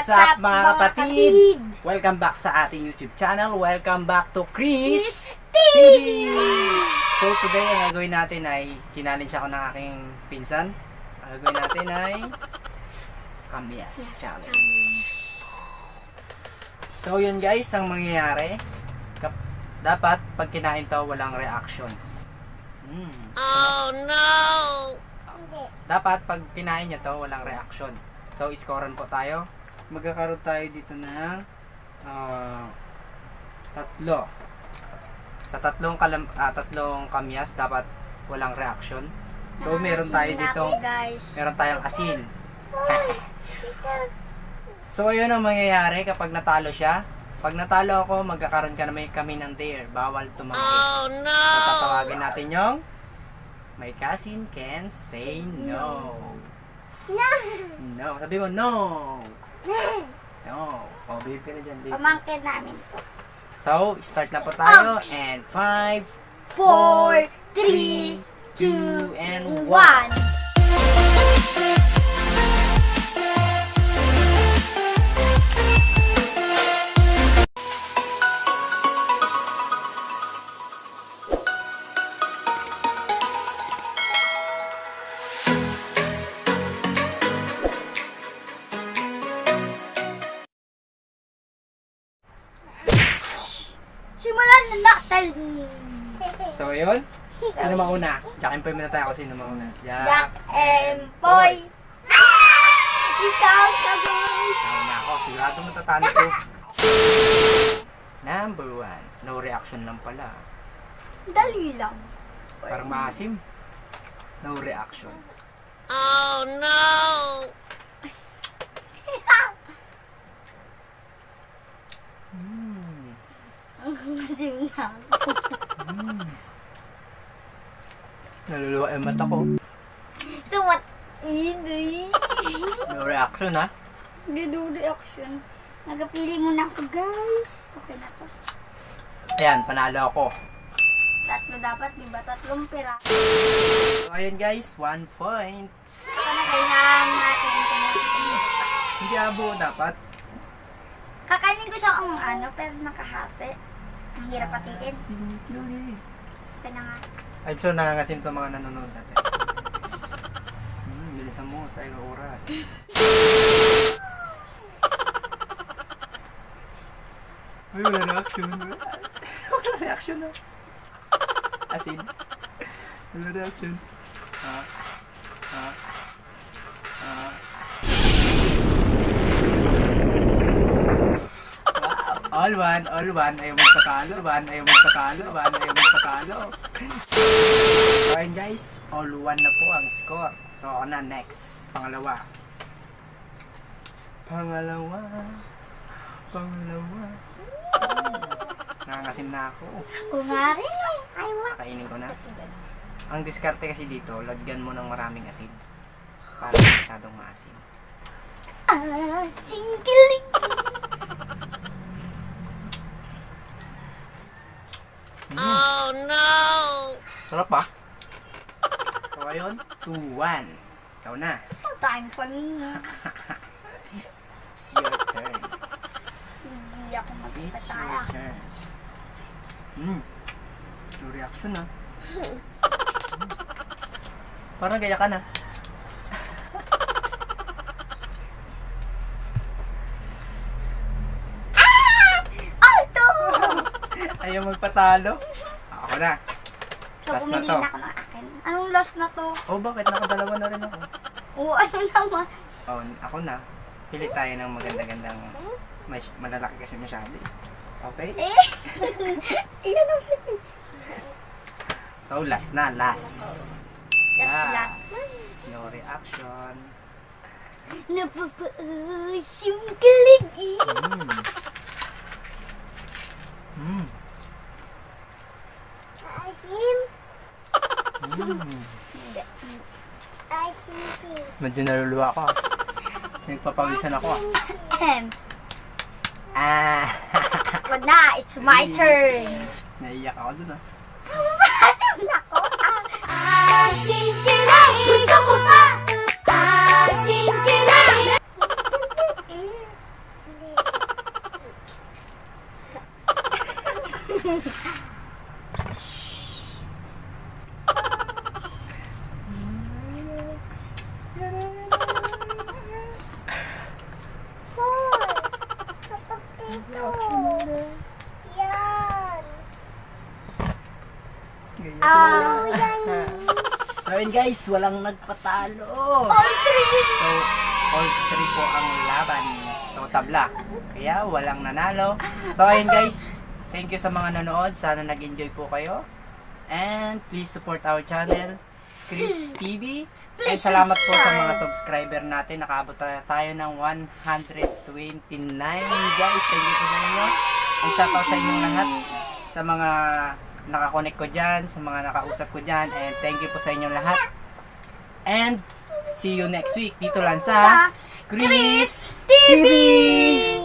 What's up mga kapatid? Welcome back sa ating YouTube channel. Welcome back to Chris TV! So today, ang gagawin natin ay challenge ako ng aking pinsan. Ang gagawin natin ay Kamyas Challenge. So yun guys, ang mangyayari, dapat pag kinain to, walang reactions. Oh no! Dapat pag kinain niya to, walang reaction. So iskoran po tayo. Magkakaroon tayo dito ng tatlo. Sa tatlong kamyas dapat walang reaction. So meron tayo dito, meron tayong asin. So ayun ang mangyayari kapag natalo siya. Pag natalo ako, magkakaroon kami ng dare. Bawal tumanggi. Oh no! So tatawagin natin yung my cousin can say no. No. Sabi mo no. No. Oh, babe ka na dyan, babe. Pamangkin namin po. So, start na po tayo. And 5, 4, 3, 2, and 1. Simulan na natin. So, yun. Sino mauna? Jack and Poy muna tayo kung sino mauna. Jack and Poy. Ikaw sagot. Tama na ako. Sigurado matatalo ko. Number 1. No reaction lang pala. Dali lang. Parang maasim. No reaction. Oh no! Masim na. Naluluwa yung mata ko. So what in? No reaction, ha? Do reaction. Nagapili muna ako, guys. Okay na to. Ayan, panalo ako. Tatlo dapat, di ba? Tatlong pira. So, ayun guys, 1 point. Ito na kailangan natin ito. Hindi abo dapat. Kakainin ko siya ang ano, pero nakahati. Ang hirap patiin. Okay na nga. I'm sure nangangasim to mga nanonood natin. Bilisan mo sa ilang oras. Ay, wala reaction. Wala reaction na. Asin. Wala reaction. All one. Ayaw magpatalo. So, ayun guys. All one na po ang score. So, ako na next. Pangalawa. Nangangasim na ako. Kung nga rin eh. Kakainin ko na. Ang diskarte kasi dito, lagyan mo ng maraming asin. Para masyadong maasim. Singkiling. Oh no! Sarap ba? So ayun, 2-1. Ikaw na. Time for me. It's your turn. Hindi ako It's magpataya. your turn. No reaction na. Parang gaya ka na. Ayaw magpatalo. Ako na. So, Last na pumili to. na ako ng akin. Anong last na to? Oh, bakit? Nakadalawa na rin ako. Oo, ano naman? Oh, ako na. Pili tayo ng maganda-gandang malalaki kasi masyado. Okay? Iyan naman. So, last na. Last. Last. No reaction. Napapaas yung kilig. Asim. Asim. Medyo naluluwa ako. Nagpapawisan ako. Wag na, it's my turn. Naiiyak ako dun Asim na ako. Asim kilig. Gusto ko pa. Asim kilig. So yun guys, walang nagpatalo. All three! So, all 3 po ang laban. So, tabla. Kaya, walang nanalo. So, ayun guys. Thank you sa mga nanood. Sana nag-enjoy po kayo. And, please support our channel, Chris TV. And salamat po sa mga subscriber natin. Nakaabot tayo ng 129 guys. Thank you po sa inyo. And shoutout sa inyong lahat. Sa mga nakakonect ko dyan, sa mga nakausap ko dyan. And thank you po sa inyong lahat. And, see you next week dito lang sa Chris TV!